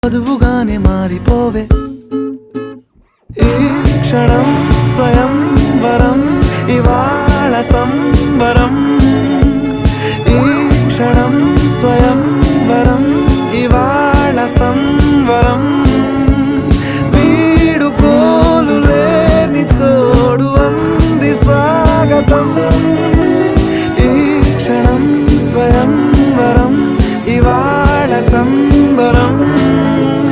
వధువుగానే మారిపోవే ఈ క్షణం స్వయం వరం ఇవాళ సంవరం ఈ క్షణం స్వయం వరం ఇవాళ సంవరం